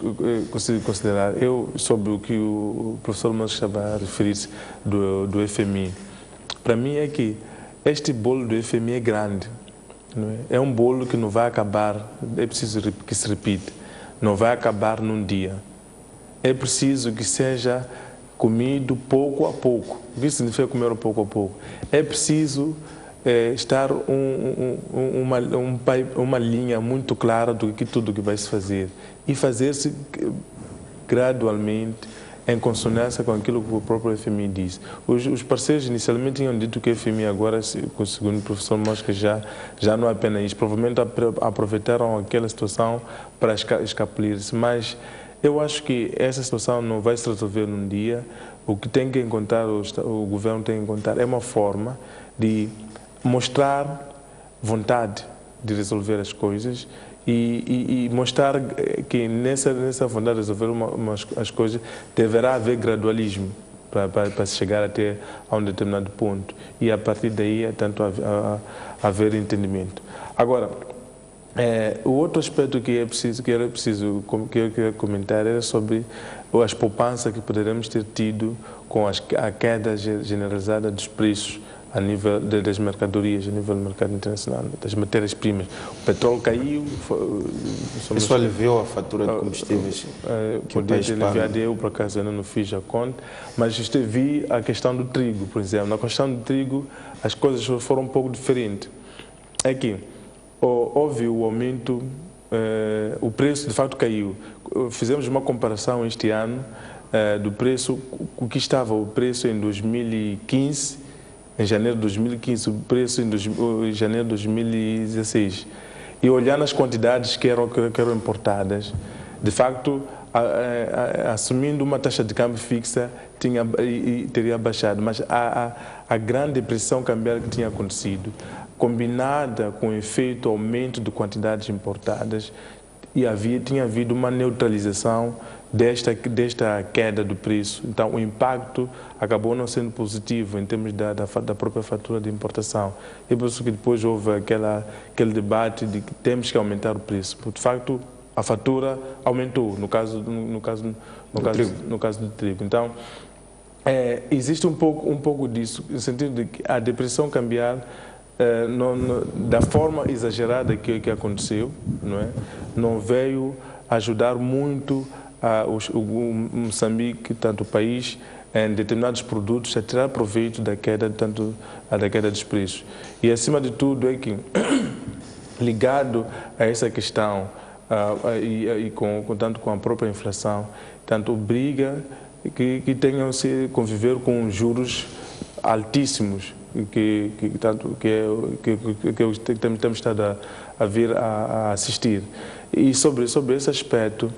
considerar, sobre o que o professor Manso estava a referir-se do FMI, para mim é que este bolo do FMI é grande, não é? É um bolo que não vai acabar, é preciso que se repita, não vai acabar num dia. É preciso que seja comido pouco a pouco. O que significa comer pouco a pouco? É preciso estar uma linha muito clara do que tudo que vai se fazer e fazer-se gradualmente em consonância com aquilo que o próprio FMI diz. Os parceiros inicialmente tinham dito que o FMI agora, segundo o professor Mosca, já não é apenas isso. Provavelmente aproveitaram aquela situação para escapulir-se, mas eu acho que essa situação não vai se resolver num dia. O que tem que encontrar, o governo tem que encontrar é uma forma de mostrar vontade de resolver as coisas e mostrar que nessa vontade de resolver as coisas deverá haver gradualismo para se chegar até a um determinado ponto e a partir daí tanto haver entendimento. Agora, O outro aspecto que eu queria comentar era sobre as poupanças que poderemos ter tido com a queda generalizada dos preços a nível das mercadorias, a nível do mercado internacional, das matérias-primas. O petróleo caiu. Isso aliviou a fatura de combustíveis? Podia ter aliviado, eu por acaso ainda não fiz a conta, mas vi a questão do trigo, por exemplo. Na questão do trigo, as coisas foram um pouco diferentes. Aqui, houve o aumento, o preço de facto caiu. Fizemos uma comparação este ano do preço, o que estava o preço em 2015, em janeiro de 2015, o preço em janeiro de 2016. E olhando as quantidades que eram importadas, de facto, assumindo uma taxa de câmbio fixa, teria baixado. Mas a grande depressão cambial que tinha acontecido, combinada com o efeito aumento de quantidades importadas, tinha havido uma neutralização desta queda do preço. Então, o impacto acabou não sendo positivo em termos da própria fatura de importação. E por isso que depois houve aquele debate de que temos que aumentar o preço. Porque, de facto, a fatura aumentou, no caso do trigo. Então, existe um pouco disso, no sentido de que a depressão cambial, da forma exagerada que aconteceu, não veio ajudar muito o Moçambique, tanto o país, em determinados produtos, a tirar proveito da queda dos preços. E, acima de tudo, é que, ligado a essa questão, tanto com a própria inflação, tanto obriga que tenham se conviver com juros altíssimos, que temos estado a vir a assistir. E sobre esse aspecto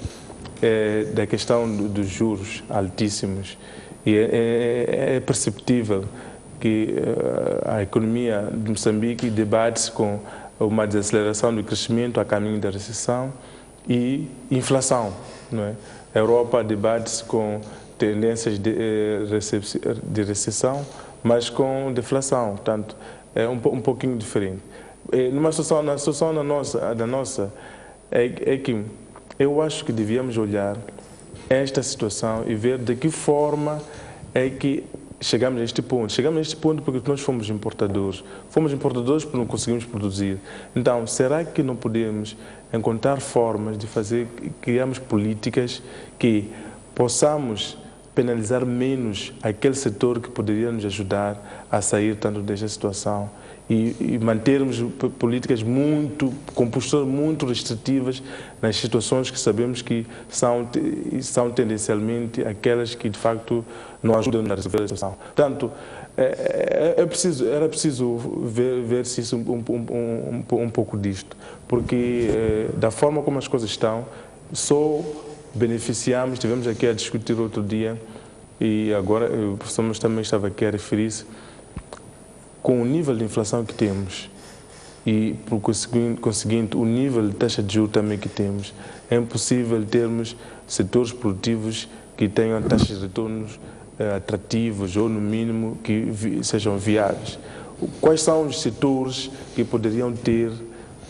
da questão dos juros altíssimos, é perceptível que a economia de Moçambique debate-se com uma desaceleração do crescimento a caminho da recessão e inflação. A Europa debate-se com tendências de recessão, mas com deflação. Portanto, é um pouquinho diferente. Na situação da nossa é que eu acho que devíamos olhar esta situação e ver de que forma é que chegamos a este ponto. Chegamos a este ponto porque nós fomos importadores. Fomos importadores porque não conseguimos produzir. Então, será que não podemos encontrar formas de criarmos políticas que possamos penalizar menos aquele setor que poderia nos ajudar a sair tanto desta situação e mantermos políticas com posturas muito restritivas nas situações que sabemos que são tendencialmente aquelas que de facto não ajudam a resolver a situação. Portanto, era preciso ver-se isso um pouco disto, porque da forma como as coisas estão, só beneficiamos. Estivemos aqui a discutir outro dia e agora o professor também estava aqui a referir-se, com o nível de inflação que temos e, por conseguinte, o nível de taxa de juros também que temos, é impossível termos setores produtivos que tenham taxas de retornos atrativos ou, no mínimo, que sejam viáveis. Quais são os setores que poderiam ter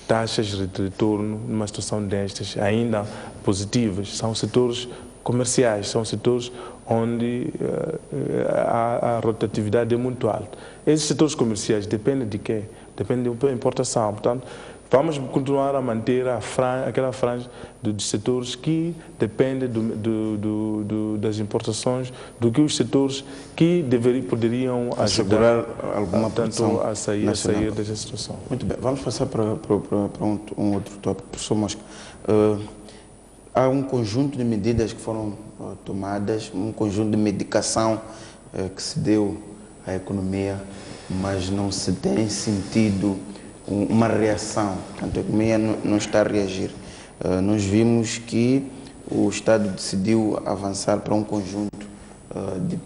taxas de retorno numa situação destas ainda positivas? São setores comerciais, são setores onde a rotatividade é muito alta. Esses setores comerciais dependem de quê? Dependem da importação. Portanto, vamos continuar a manter aquela franja dos setores que dependem das importações, do que os setores que poderiam ajudar alguma produção a sair dessa situação. Muito bem, vamos passar para um outro tópico. Professor Mosca, há um conjunto de medidas que foram tomadas, um conjunto de medicação que se deu à economia, mas não se tem sentido uma reação. Portanto, a economia não está a reagir. Nós vimos que o Estado decidiu avançar para um conjunto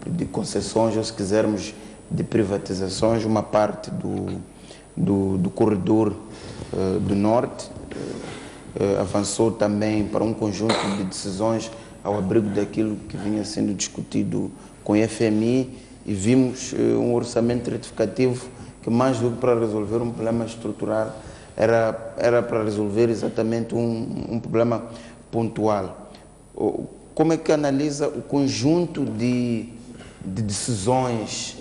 de concessões, ou se quisermos, de privatizações, uma parte do corredor do Norte, avançou também para um conjunto de decisões ao abrigo daquilo que vinha sendo discutido com o FMI, e vimos um orçamento retificativo que, mais do que para resolver um problema estrutural, era para resolver exatamente um problema pontual. Como é que analisa o conjunto de decisões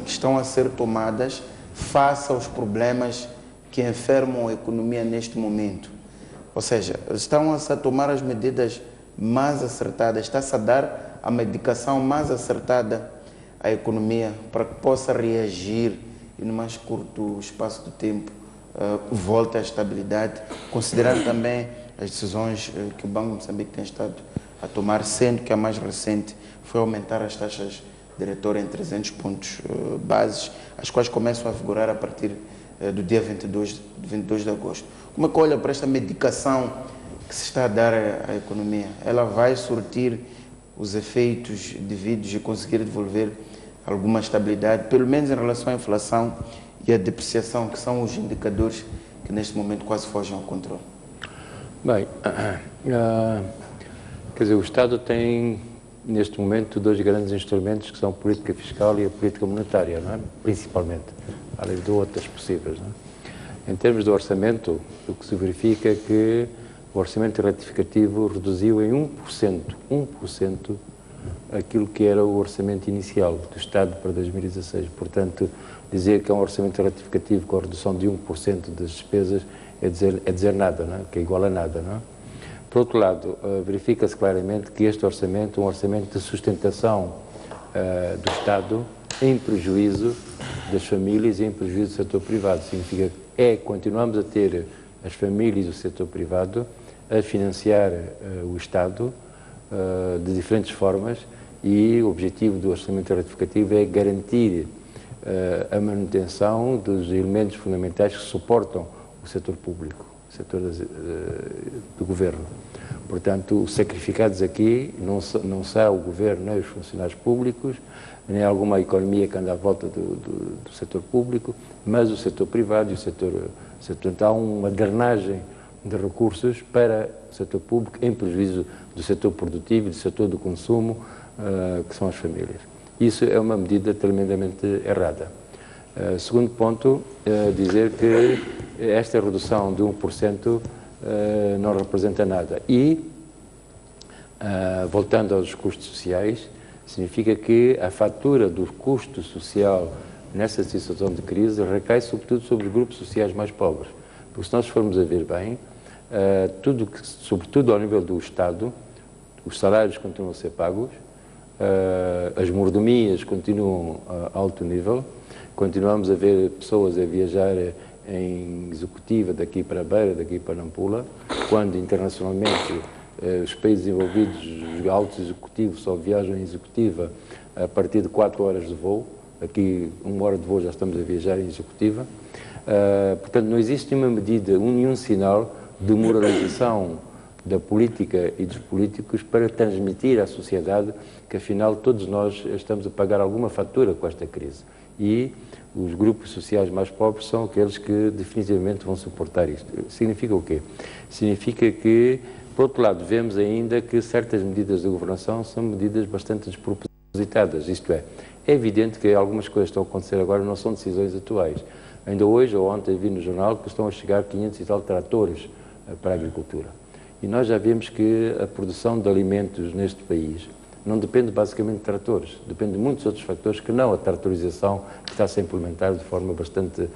que estão a ser tomadas face aos problemas que enfermam a economia neste momento? Ou seja, estão-se a tomar as medidas mais acertadas, está-se a dar a medicação mais acertada à economia para que possa reagir e no mais curto espaço de tempo volte à estabilidade, considerando também as decisões que o Banco de Moçambique tem estado a tomar, sendo que a mais recente foi aumentar as taxas diretórias em 300 pontos bases, as quais começam a vigorar a partir do dia 22 de agosto. Como é que olha para esta medicação que se está a dar à economia? Ela vai surtir os efeitos devidos e conseguir devolver alguma estabilidade, pelo menos em relação à inflação e à depreciação, que são os indicadores que neste momento quase fogem ao controle? Bem, quer dizer, o Estado tem neste momento dois grandes instrumentos, que são a política fiscal e a política monetária, não é? Principalmente, além de outras possíveis, não é? Em termos do orçamento, o que se verifica é que o orçamento retificativo reduziu em 1% aquilo que era o orçamento inicial do Estado para 2016. Portanto, dizer que é um orçamento retificativo com a redução de 1% das despesas é dizer nada, não é? Que é igual a nada, não é? Por outro lado, verifica-se claramente que este orçamento é um orçamento de sustentação do Estado em prejuízo das famílias e em prejuízo do setor privado. Significa que continuamos a ter as famílias e o setor privado a financiar o Estado de diferentes formas, e o objetivo do orçamento retificativo é garantir a manutenção dos elementos fundamentais que suportam o setor público, o setor do governo. Portanto, os sacrificados aqui não são o governo, nem os funcionários públicos, nem alguma economia que anda à volta do setor público, mas o setor privado e o setor. Então, há uma drenagem de recursos para o setor público em prejuízo do setor produtivo e do setor do consumo, que são as famílias. Isso é uma medida tremendamente errada. Segundo ponto, dizer que esta redução de 1% não representa nada. E, voltando aos custos sociais, significa que a fatura do custo social nessa situação de crise recai sobretudo sobre os grupos sociais mais pobres. Porque se nós formos a ver bem, sobretudo ao nível do Estado, os salários continuam a ser pagos, as mordomias continuam a alto nível, continuamos a ver pessoas a viajar em executiva daqui para Beira, daqui para Nampula, quando internacionalmente os países envolvidos, os altos executivos, só viajam em executiva a partir de 4 horas de voo. Aqui, 1 hora de voo, já estamos a viajar em executiva. Portanto, não existe nenhuma medida, nenhum sinal de moralização da política e dos políticos para transmitir à sociedade que, afinal, todos nós estamos a pagar alguma fatura com esta crise. E os grupos sociais mais pobres são aqueles que definitivamente vão suportar isto. Significa o quê? Significa que, por outro lado, vemos ainda que certas medidas de governação são medidas bastante despropositadas. Isto é evidente que algumas coisas que estão a acontecer agora não são decisões atuais. Ainda hoje ou ontem vi no jornal que estão a chegar 500 e tal tratores para a agricultura. E nós já vimos que a produção de alimentos neste país não depende basicamente de tratores, depende de muitos outros fatores que não a tratorização, que está a ser implementada de forma bastante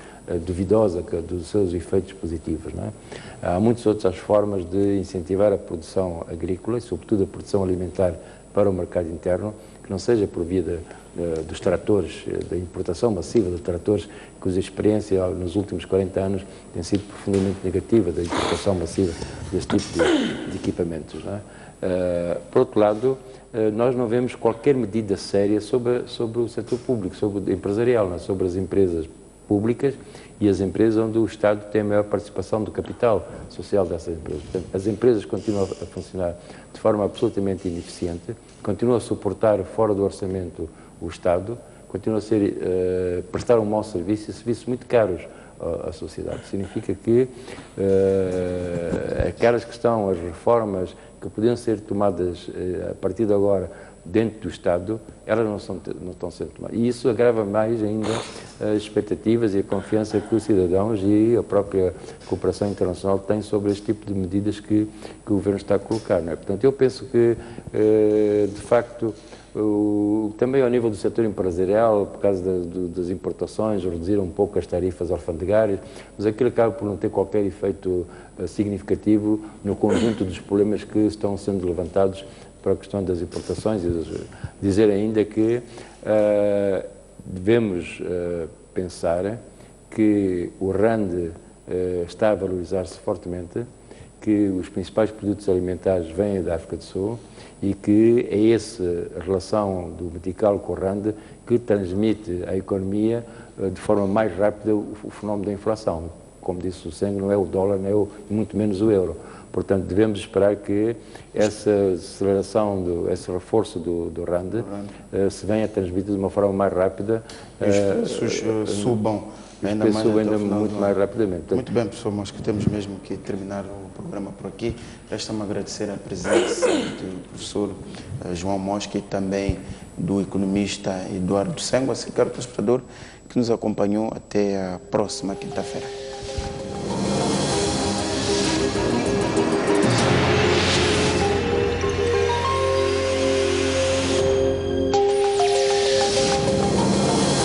duvidosa dos seus efeitos positivos, não é? Há muitas outras formas de incentivar a produção agrícola e, sobretudo, a produção alimentar para o mercado interno, que não seja por via dos tratores, da importação massiva de tratores, cuja experiência nos últimos 40 anos tem sido profundamente negativa, da importação massiva deste tipo de equipamentos, não é? Por outro lado, nós não vemos qualquer medida séria sobre o setor público, sobre o empresarial, não é? Sobre as empresas públicas e as empresas onde o Estado tem a maior participação do capital social dessas empresas. Portanto, as empresas continuam a funcionar de forma absolutamente ineficiente, continuam a suportar fora do orçamento o Estado, continuam a prestar um mau serviço e serviços muito caros à sociedade. Significa que aquelas que estão, as reformas que podiam ser tomadas a partir de agora dentro do Estado, elas não estão sendo tomadas. E isso agrava mais ainda as expectativas e a confiança que os cidadãos e a própria cooperação internacional têm sobre este tipo de medidas que o Governo está a colocar. Não é? Portanto, eu penso que, de facto, também ao nível do setor empresarial, por causa das importações, reduziram um pouco as tarifas alfandegárias, mas aquilo acaba por não ter qualquer efeito significativo no conjunto dos problemas que estão sendo levantados para a questão das importações. E dizer ainda que devemos pensar que o RAND está a valorizar-se fortemente, que os principais produtos alimentares vêm da África do Sul e que é essa relação do metical com o RAND que transmite à economia de forma mais rápida o fenómeno da inflação. Como disse o Senghor, não é o dólar, não é muito menos o euro. Portanto, devemos esperar que essa aceleração, esse reforço do RAND se venha a transmitir de uma forma mais rápida. Os preços subam ainda muito mais rapidamente. Muito bem, professor, mas que temos mesmo que terminar o programa por aqui. Resta-me agradecer a presença do professor João Mosca e também do economista Eduardo Senghor, caro telespectador, que nos acompanhou até a próxima quinta-feira.